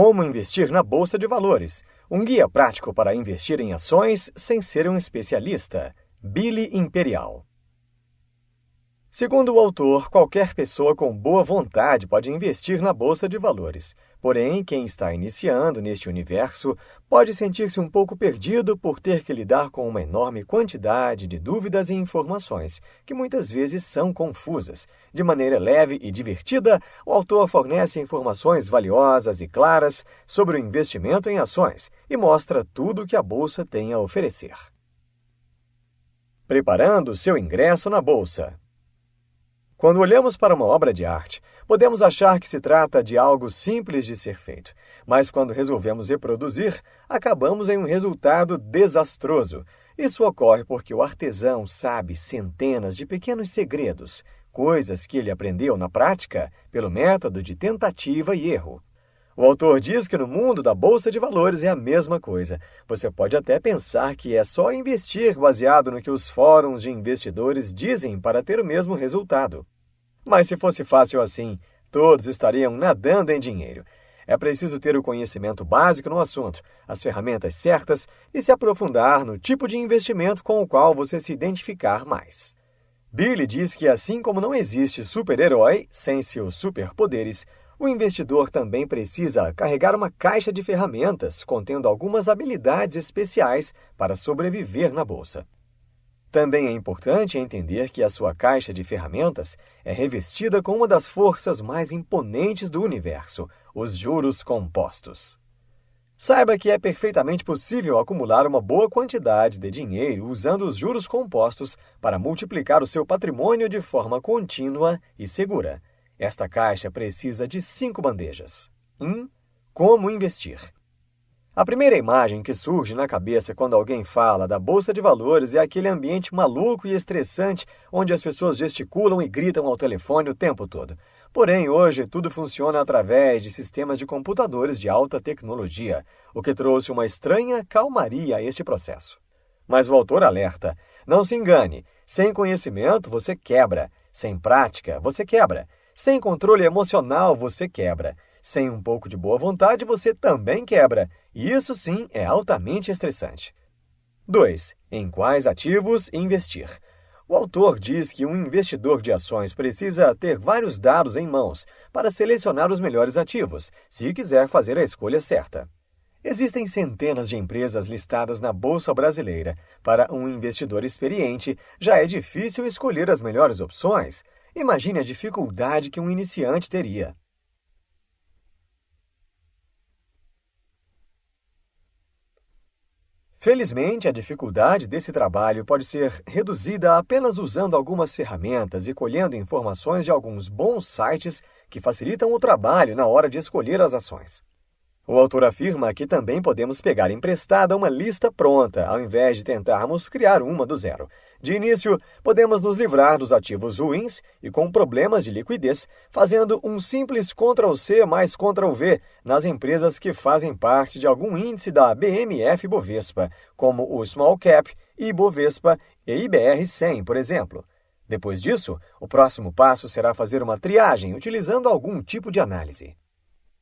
Como investir na Bolsa de Valores, um guia prático para investir em ações sem ser um especialista. Billy Imperial. Segundo o autor, qualquer pessoa com boa vontade pode investir na Bolsa de Valores. Porém, quem está iniciando neste universo pode sentir-se um pouco perdido por ter que lidar com uma enorme quantidade de dúvidas e informações, que muitas vezes são confusas. De maneira leve e divertida, o autor fornece informações valiosas e claras sobre o investimento em ações e mostra tudo o que a Bolsa tem a oferecer. Preparando seu ingresso na Bolsa. Quando olhamos para uma obra de arte, podemos achar que se trata de algo simples de ser feito, mas quando resolvemos reproduzir, acabamos em um resultado desastroso. Isso ocorre porque o artesão sabe centenas de pequenos segredos, coisas que ele aprendeu na prática pelo método de tentativa e erro. O autor diz que no mundo da Bolsa de Valores é a mesma coisa. Você pode até pensar que é só investir baseado no que os fóruns de investidores dizem para ter o mesmo resultado. Mas se fosse fácil assim, todos estariam nadando em dinheiro. É preciso ter o conhecimento básico no assunto, as ferramentas certas e se aprofundar no tipo de investimento com o qual você se identificar mais. Billy diz que assim como não existe super-herói sem seus superpoderes, o investidor também precisa carregar uma caixa de ferramentas contendo algumas habilidades especiais para sobreviver na bolsa. Também é importante entender que a sua caixa de ferramentas é revestida com uma das forças mais imponentes do universo, os juros compostos. Saiba que é perfeitamente possível acumular uma boa quantidade de dinheiro usando os juros compostos para multiplicar o seu patrimônio de forma contínua e segura. Esta caixa precisa de 5 bandejas. 1. Como investir. A primeira imagem que surge na cabeça quando alguém fala da Bolsa de Valores é aquele ambiente maluco e estressante onde as pessoas gesticulam e gritam ao telefone o tempo todo. Porém, hoje tudo funciona através de sistemas de computadores de alta tecnologia, o que trouxe uma estranha calmaria a este processo. Mas o autor alerta: não se engane, sem conhecimento você quebra, sem prática você quebra. Sem controle emocional, você quebra. Sem um pouco de boa vontade, você também quebra. E isso sim é altamente estressante. 2. Em quais ativos investir? O autor diz que um investidor de ações precisa ter vários dados em mãos para selecionar os melhores ativos, se quiser fazer a escolha certa. Existem centenas de empresas listadas na Bolsa Brasileira. Para um investidor experiente, já é difícil escolher as melhores opções. Imagine a dificuldade que um iniciante teria. Felizmente, a dificuldade desse trabalho pode ser reduzida apenas usando algumas ferramentas e colhendo informações de alguns bons sites que facilitam o trabalho na hora de escolher as ações. O autor afirma que também podemos pegar emprestada uma lista pronta, ao invés de tentarmos criar uma do zero. De início, podemos nos livrar dos ativos ruins e com problemas de liquidez, fazendo um simples Ctrl+C mais Ctrl+V nas empresas que fazem parte de algum índice da BMF-Bovespa, como o Small Cap, Ibovespa e IBR100, por exemplo. Depois disso, o próximo passo será fazer uma triagem utilizando algum tipo de análise.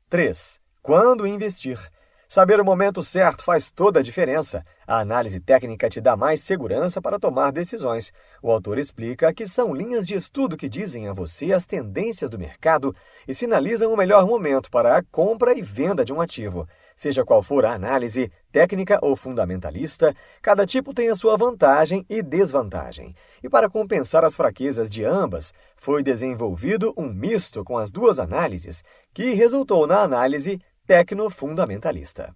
3. Quando investir? Saber o momento certo faz toda a diferença. A análise técnica te dá mais segurança para tomar decisões. O autor explica que são linhas de estudo que dizem a você as tendências do mercado e sinalizam o melhor momento para a compra e venda de um ativo. Seja qual for a análise, técnica ou fundamentalista, cada tipo tem a sua vantagem e desvantagem. E para compensar as fraquezas de ambas, foi desenvolvido um misto com as duas análises, que resultou na análise tecno-fundamentalista.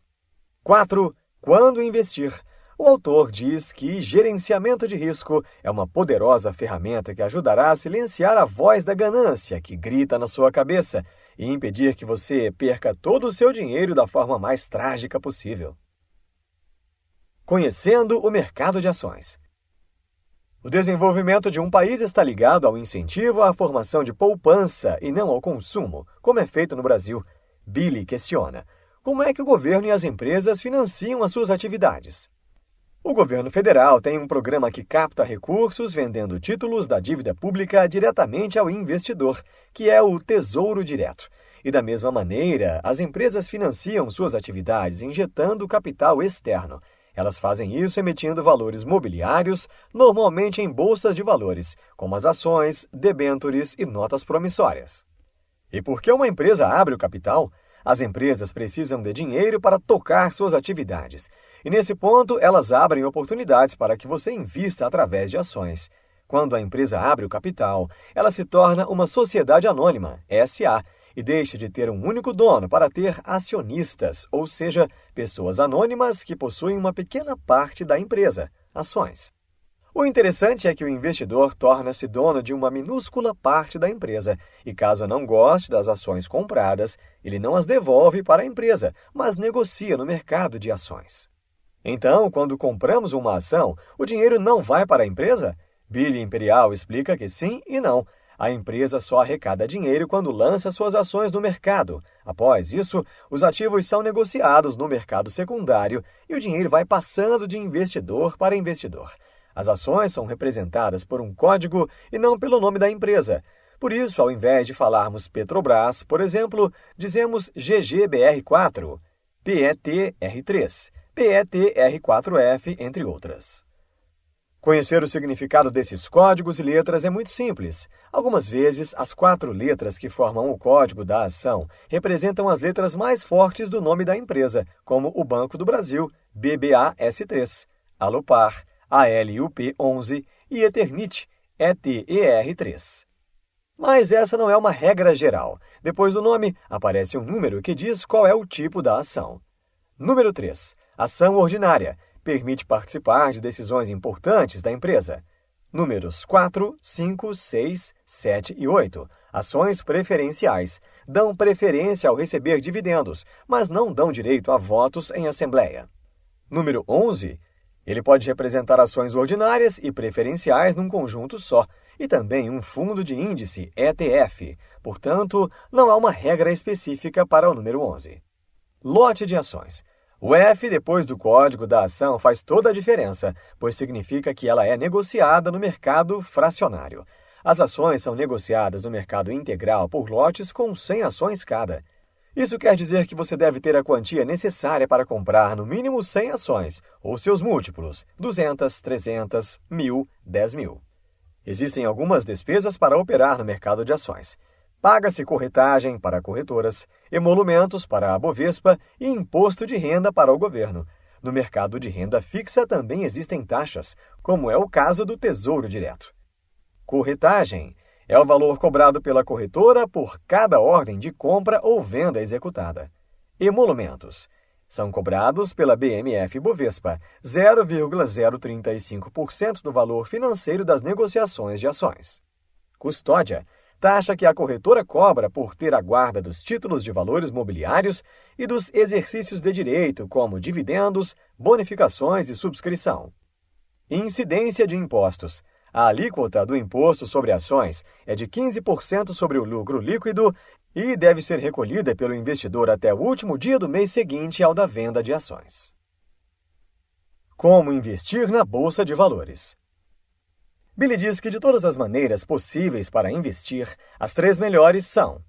4. Quando investir? O autor diz que gerenciamento de risco é uma poderosa ferramenta que ajudará a silenciar a voz da ganância que grita na sua cabeça e impedir que você perca todo o seu dinheiro da forma mais trágica possível. Conhecendo o mercado de ações. O desenvolvimento de um país está ligado ao incentivo à formação de poupança e não ao consumo, como é feito no Brasil. Billy questiona: como é que o governo e as empresas financiam as suas atividades? O governo federal tem um programa que capta recursos vendendo títulos da dívida pública diretamente ao investidor, que é o Tesouro Direto. E da mesma maneira, as empresas financiam suas atividades injetando capital externo. Elas fazem isso emitindo valores mobiliários, normalmente em bolsas de valores, como as ações, debêntures e notas promissórias. E por que uma empresa abre o capital? As empresas precisam de dinheiro para tocar suas atividades. E nesse ponto, elas abrem oportunidades para que você invista através de ações. Quando a empresa abre o capital, ela se torna uma sociedade anônima, SA, e deixa de ter um único dono para ter acionistas, ou seja, pessoas anônimas que possuem uma pequena parte da empresa, ações. O interessante é que o investidor torna-se dono de uma minúscula parte da empresa e, caso não goste das ações compradas, ele não as devolve para a empresa, mas negocia no mercado de ações. Então, quando compramos uma ação, o dinheiro não vai para a empresa? Billy Imperial explica que sim e não. A empresa só arrecada dinheiro quando lança suas ações no mercado. Após isso, os ativos são negociados no mercado secundário e o dinheiro vai passando de investidor para investidor. As ações são representadas por um código e não pelo nome da empresa. Por isso, ao invés de falarmos Petrobras, por exemplo, dizemos GGBR4, PETR3, PETR4F, entre outras. Conhecer o significado desses códigos e letras é muito simples. Algumas vezes, as 4 letras que formam o código da ação representam as letras mais fortes do nome da empresa, como o Banco do Brasil, BBAS3, Alupar, ALUP11 e Eternit, ETER3. Mas essa não é uma regra geral. Depois do nome, aparece um número que diz qual é o tipo da ação. Número 3. Ação ordinária. Permite participar de decisões importantes da empresa. Números 4, 5, 6, 7 e 8. Ações preferenciais. Dão preferência ao receber dividendos, mas não dão direito a votos em assembleia. Número 11. Ele pode representar ações ordinárias e preferenciais num conjunto só, e também um fundo de índice, ETF. Portanto, não há uma regra específica para o número 11. Lote de ações. O F depois do código da ação faz toda a diferença, pois significa que ela é negociada no mercado fracionário. As ações são negociadas no mercado integral por lotes com 100 ações cada. Isso quer dizer que você deve ter a quantia necessária para comprar no mínimo 100 ações, ou seus múltiplos, 200, 300, 1.000, 10.000. Existem algumas despesas para operar no mercado de ações. Paga-se corretagem para corretoras, emolumentos para a Bovespa e imposto de renda para o governo. No mercado de renda fixa também existem taxas, como é o caso do Tesouro Direto. Corretagem é o valor cobrado pela corretora por cada ordem de compra ou venda executada. Emolumentos são cobrados pela BMF Bovespa, 0,035% do valor financeiro das negociações de ações. Custódia, taxa que a corretora cobra por ter a guarda dos títulos de valores mobiliários e dos exercícios de direito, como dividendos, bonificações e subscrição. Incidência de impostos. A alíquota do imposto sobre ações é de 15% sobre o lucro líquido e deve ser recolhida pelo investidor até o último dia do mês seguinte ao da venda de ações. Como investir na Bolsa de Valores? Billy diz que de todas as maneiras possíveis para investir, as 3 melhores são: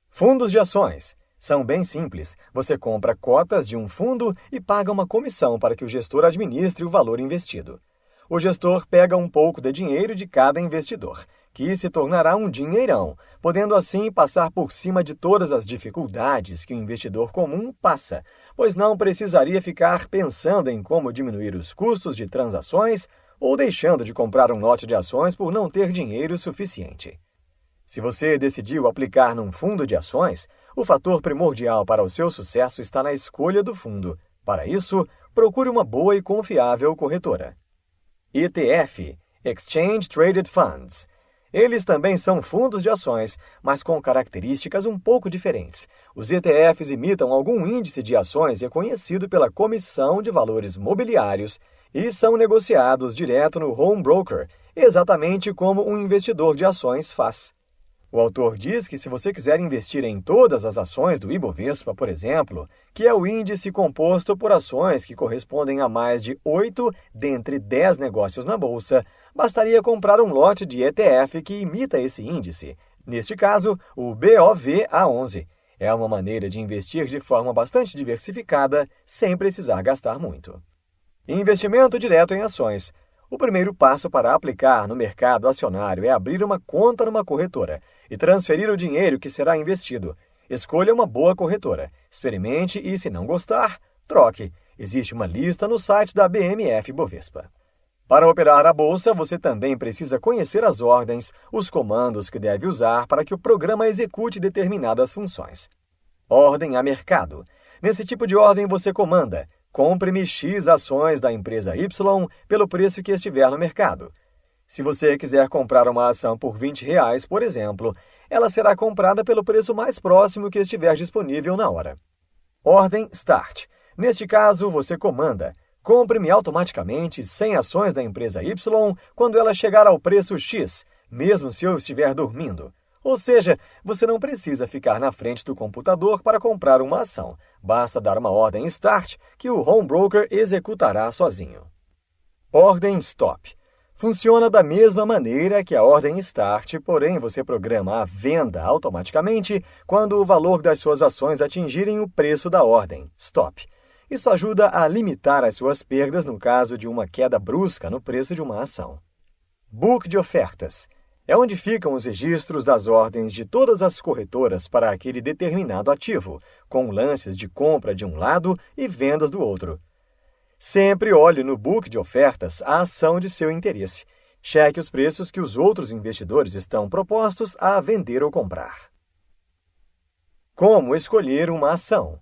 fundos de ações. São bem simples. Você compra cotas de um fundo e paga uma comissão para que o gestor administre o valor investido. O gestor pega um pouco de dinheiro de cada investidor, que se tornará um dinheirão, podendo assim passar por cima de todas as dificuldades que o investidor comum passa, pois não precisaria ficar pensando em como diminuir os custos de transações ou deixando de comprar um lote de ações por não ter dinheiro suficiente. Se você decidiu aplicar num fundo de ações, o fator primordial para o seu sucesso está na escolha do fundo. Para isso, procure uma boa e confiável corretora. ETF, Exchange Traded Funds. Eles também são fundos de ações, mas com características um pouco diferentes. Os ETFs imitam algum índice de ações reconhecido pela Comissão de Valores Mobiliários e são negociados direto no home broker, exatamente como um investidor de ações faz. O autor diz que se você quiser investir em todas as ações do Ibovespa, por exemplo, que é o índice composto por ações que correspondem a mais de 8 dentre 10 negócios na bolsa, bastaria comprar um lote de ETF que imita esse índice, neste caso, o BOVA11. É uma maneira de investir de forma bastante diversificada, sem precisar gastar muito. Investimento direto em ações. O primeiro passo para aplicar no mercado acionário é abrir uma conta numa corretora e transferir o dinheiro que será investido. Escolha uma boa corretora, experimente e, se não gostar, troque. Existe uma lista no site da BMF Bovespa. Para operar a bolsa, você também precisa conhecer as ordens, os comandos que deve usar para que o programa execute determinadas funções. Ordem a mercado. Nesse tipo de ordem, você comanda: compre-me X ações da empresa Y pelo preço que estiver no mercado. Se você quiser comprar uma ação por R$20, por exemplo, ela será comprada pelo preço mais próximo que estiver disponível na hora. Ordem Start. Neste caso, você comanda: compre-me automaticamente 100 ações da empresa Y quando ela chegar ao preço X, mesmo se eu estiver dormindo. Ou seja, você não precisa ficar na frente do computador para comprar uma ação. Basta dar uma ordem Start que o home broker executará sozinho. Ordem Stop. Funciona da mesma maneira que a ordem Start, porém você programa a venda automaticamente quando o valor das suas ações atingirem o preço da ordem Stop. Isso ajuda a limitar as suas perdas no caso de uma queda brusca no preço de uma ação. Book de ofertas. É onde ficam os registros das ordens de todas as corretoras para aquele determinado ativo, com lances de compra de um lado e vendas do outro. Sempre olhe no book de ofertas a ação de seu interesse. Cheque os preços que os outros investidores estão propostos a vender ou comprar. Como escolher uma ação?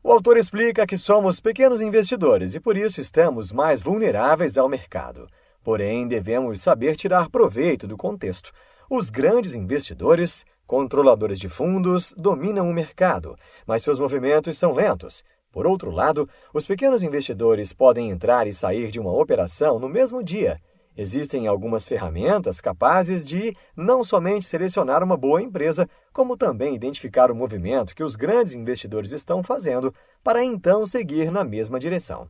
O autor explica que somos pequenos investidores e por isso estamos mais vulneráveis ao mercado. Porém, devemos saber tirar proveito do contexto. Os grandes investidores, controladores de fundos, dominam o mercado, mas seus movimentos são lentos. Por outro lado, os pequenos investidores podem entrar e sair de uma operação no mesmo dia. Existem algumas ferramentas capazes de não somente selecionar uma boa empresa, como também identificar o movimento que os grandes investidores estão fazendo para então seguir na mesma direção.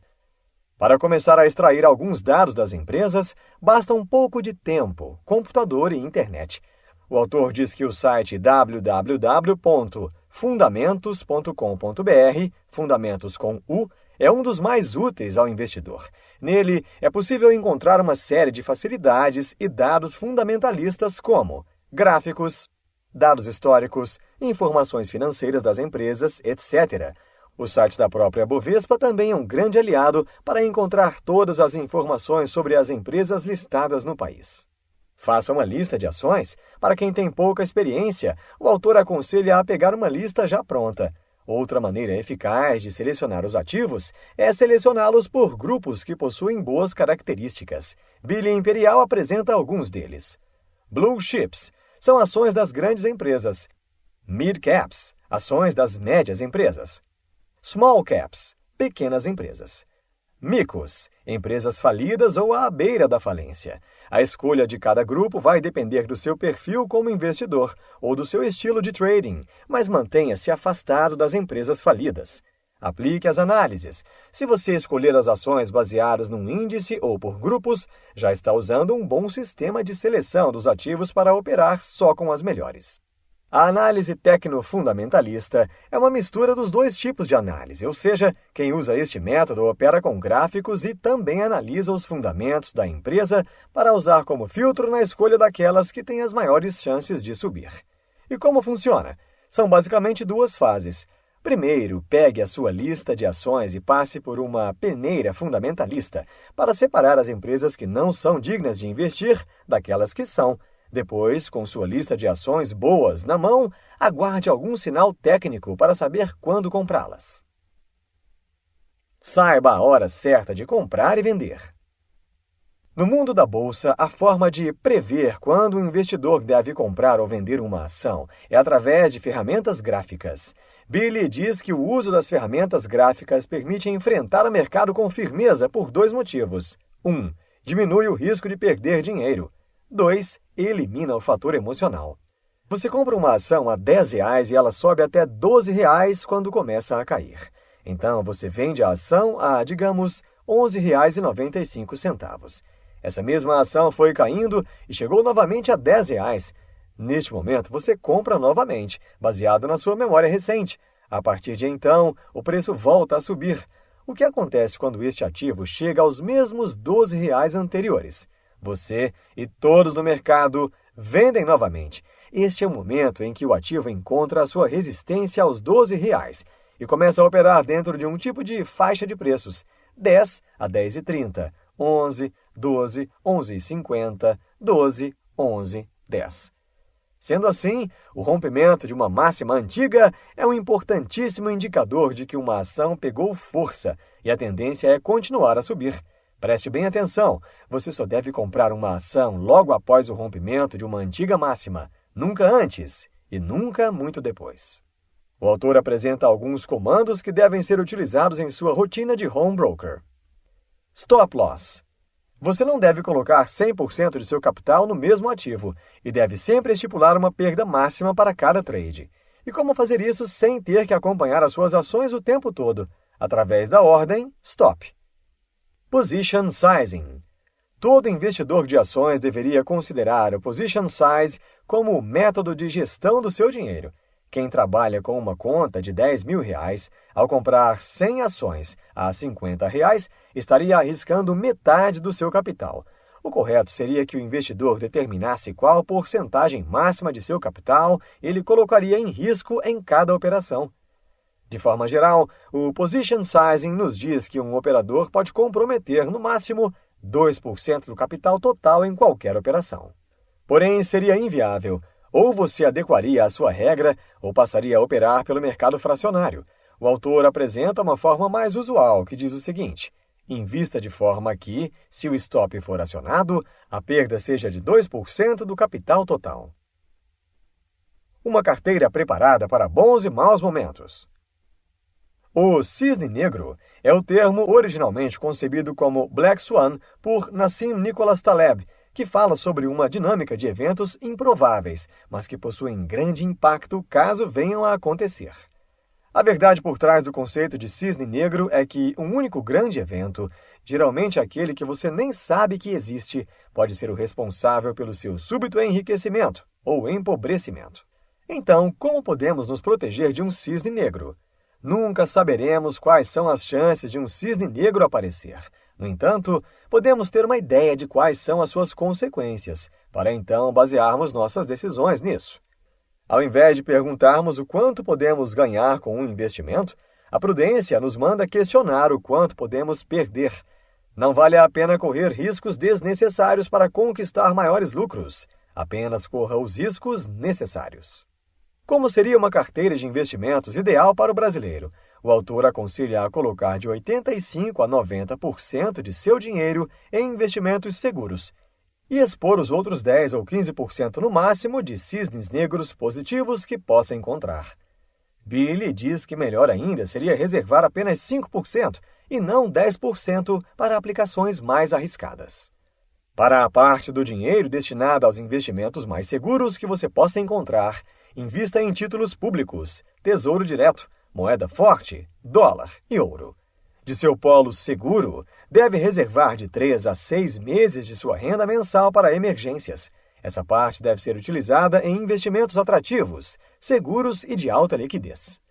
Para começar a extrair alguns dados das empresas, basta um pouco de tempo, computador e internet. O autor diz que o site www.fundamentos.com.br, fundamentos com U, é um dos mais úteis ao investidor. Nele, é possível encontrar uma série de facilidades e dados fundamentalistas como gráficos, dados históricos, informações financeiras das empresas, etc. O site da própria Bovespa também é um grande aliado para encontrar todas as informações sobre as empresas listadas no país. Faça uma lista de ações. Para quem tem pouca experiência, o autor aconselha a pegar uma lista já pronta. Outra maneira eficaz de selecionar os ativos é selecioná-los por grupos que possuem boas características. Billy Imperial apresenta alguns deles. Blue Chips são ações das grandes empresas. Mid Caps, ações das médias empresas. Small Caps, pequenas empresas. Micos, empresas falidas ou à beira da falência. A escolha de cada grupo vai depender do seu perfil como investidor ou do seu estilo de trading, mas mantenha-se afastado das empresas falidas. Aplique as análises. Se você escolher as ações baseadas num índice ou por grupos, já está usando um bom sistema de seleção dos ativos para operar só com as melhores. A análise tecno-fundamentalista é uma mistura dos dois tipos de análise, ou seja, quem usa este método opera com gráficos e também analisa os fundamentos da empresa para usar como filtro na escolha daquelas que têm as maiores chances de subir. E como funciona? São basicamente duas fases. Primeiro, pegue a sua lista de ações e passe por uma peneira fundamentalista para separar as empresas que não são dignas de investir daquelas que são. Depois, com sua lista de ações boas na mão, aguarde algum sinal técnico para saber quando comprá-las. Saiba a hora certa de comprar e vender. No mundo da bolsa, a forma de prever quando o investidor deve comprar ou vender uma ação é através de ferramentas gráficas. Billy diz que o uso das ferramentas gráficas permite enfrentar o mercado com firmeza por dois motivos. 1. Diminui o risco de perder dinheiro. 2. Elimina o fator emocional. Você compra uma ação a R$10 e ela sobe até R$12 quando começa a cair. Então, você vende a ação a, digamos, R$11,95. Essa mesma ação foi caindo e chegou novamente a R$10. Neste momento, você compra novamente, baseado na sua memória recente. A partir de então, o preço volta a subir. O que acontece quando este ativo chega aos mesmos R$ 12 anteriores? Você e todos no mercado vendem novamente. Este é o momento em que o ativo encontra a sua resistência aos R$ 12 e começa a operar dentro de um tipo de faixa de preços: 10 a 10,30, 11, 12, 11,50, 12, 11, 10. Sendo assim, o rompimento de uma máxima antiga é um importantíssimo indicador de que uma ação pegou força e a tendência é continuar a subir. Preste bem atenção, você só deve comprar uma ação logo após o rompimento de uma antiga máxima, nunca antes e nunca muito depois. O autor apresenta alguns comandos que devem ser utilizados em sua rotina de home broker. Stop Loss. Você não deve colocar 100% de seu capital no mesmo ativo e deve sempre estipular uma perda máxima para cada trade. E como fazer isso sem ter que acompanhar as suas ações o tempo todo? Através da ordem Stop. Position Sizing. Todo investidor de ações deveria considerar o Position Size como o método de gestão do seu dinheiro. Quem trabalha com uma conta de R$ 10.000, ao comprar 100 ações a R$ 50, estaria arriscando metade do seu capital. O correto seria que o investidor determinasse qual porcentagem máxima de seu capital ele colocaria em risco em cada operação. De forma geral, o Position Sizing nos diz que um operador pode comprometer, no máximo, 2% do capital total em qualquer operação. Porém, seria inviável. Ou você adequaria a sua regra, ou passaria a operar pelo mercado fracionário. O autor apresenta uma forma mais usual, que diz o seguinte: invista de forma que, se o stop for acionado, a perda seja de 2% do capital total. Uma carteira preparada para bons e maus momentos. O cisne negro é o termo originalmente concebido como Black Swan por Nassim Nicholas Taleb, que fala sobre uma dinâmica de eventos improváveis, mas que possuem grande impacto caso venham a acontecer. A verdade por trás do conceito de cisne negro é que um único grande evento, geralmente aquele que você nem sabe que existe, pode ser o responsável pelo seu súbito enriquecimento ou empobrecimento. Então, como podemos nos proteger de um cisne negro? Nunca saberemos quais são as chances de um cisne negro aparecer. No entanto, podemos ter uma ideia de quais são as suas consequências, para então basearmos nossas decisões nisso. Ao invés de perguntarmos o quanto podemos ganhar com um investimento, a prudência nos manda questionar o quanto podemos perder. Não vale a pena correr riscos desnecessários para conquistar maiores lucros. Apenas corra os riscos necessários. Como seria uma carteira de investimentos ideal para o brasileiro? O autor aconselha a colocar de 85% a 90% de seu dinheiro em investimentos seguros e expor os outros 10% ou 15% no máximo de cisnes negros positivos que possa encontrar. Billy diz que melhor ainda seria reservar apenas 5% e não 10% para aplicações mais arriscadas. Para a parte do dinheiro destinada aos investimentos mais seguros que você possa encontrar, invista em títulos públicos, tesouro direto, moeda forte, dólar e ouro. De seu polo seguro, deve reservar de 3 a 6 meses de sua renda mensal para emergências. Essa parte deve ser utilizada em investimentos atrativos, seguros e de alta liquidez.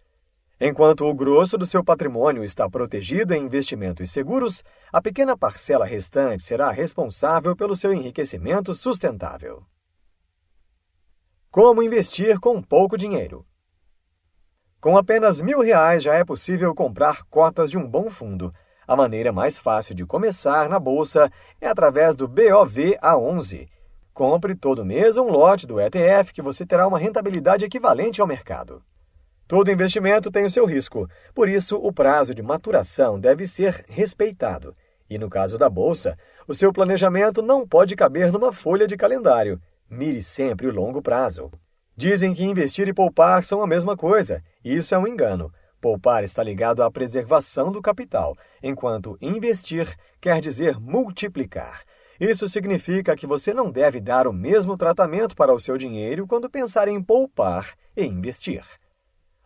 Enquanto o grosso do seu patrimônio está protegido em investimentos seguros, a pequena parcela restante será responsável pelo seu enriquecimento sustentável. Como investir com pouco dinheiro? Com apenas R$ 1.000 já é possível comprar cotas de um bom fundo. A maneira mais fácil de começar na bolsa é através do BOVA11. Compre todo mês um lote do ETF que você terá uma rentabilidade equivalente ao mercado. Todo investimento tem o seu risco, por isso o prazo de maturação deve ser respeitado. E no caso da bolsa, o seu planejamento não pode caber numa folha de calendário. Mire sempre o longo prazo. Dizem que investir e poupar são a mesma coisa, e isso é um engano. Poupar está ligado à preservação do capital, enquanto investir quer dizer multiplicar. Isso significa que você não deve dar o mesmo tratamento para o seu dinheiro quando pensar em poupar e investir.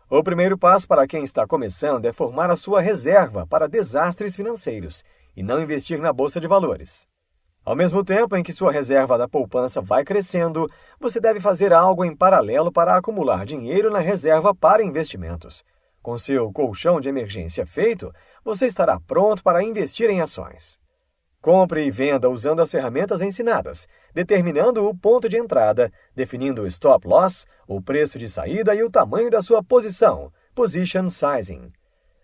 O primeiro passo para quem está começando é formar a sua reserva para desastres financeiros e não investir na bolsa de valores. Ao mesmo tempo em que sua reserva da poupança vai crescendo, você deve fazer algo em paralelo para acumular dinheiro na reserva para investimentos. Com seu colchão de emergência feito, você estará pronto para investir em ações. Compre e venda usando as ferramentas ensinadas, determinando o ponto de entrada, definindo o stop loss, o preço de saída e o tamanho da sua posição, position sizing.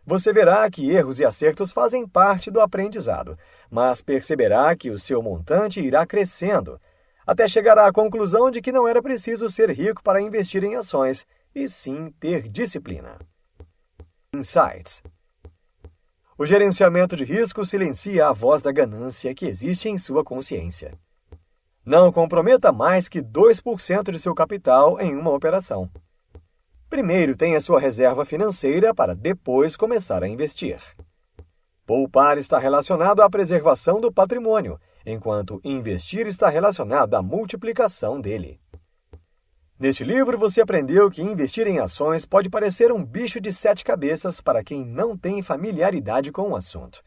Você verá que erros e acertos fazem parte do aprendizado, mas perceberá que o seu montante irá crescendo, até chegar à conclusão de que não era preciso ser rico para investir em ações, e sim ter disciplina. Insights. O gerenciamento de risco silencia a voz da ganância que existe em sua consciência. Não comprometa mais que 2% de seu capital em uma operação. Primeiro, tenha sua reserva financeira para depois começar a investir. Poupar está relacionado à preservação do patrimônio, enquanto investir está relacionado à multiplicação dele. Neste livro, você aprendeu que investir em ações pode parecer um bicho de 7 cabeças para quem não tem familiaridade com o assunto.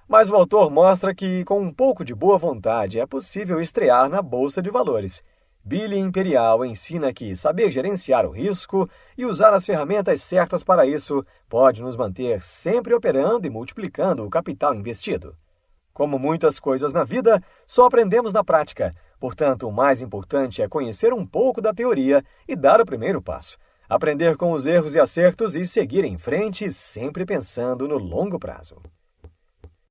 Mas o autor mostra que, com um pouco de boa vontade, é possível estrear na Bolsa de Valores. Billy Imperial ensina que saber gerenciar o risco e usar as ferramentas certas para isso pode nos manter sempre operando e multiplicando o capital investido. Como muitas coisas na vida, só aprendemos na prática. Portanto, o mais importante é conhecer um pouco da teoria e dar o primeiro passo. Aprender com os erros e acertos e seguir em frente, sempre pensando no longo prazo.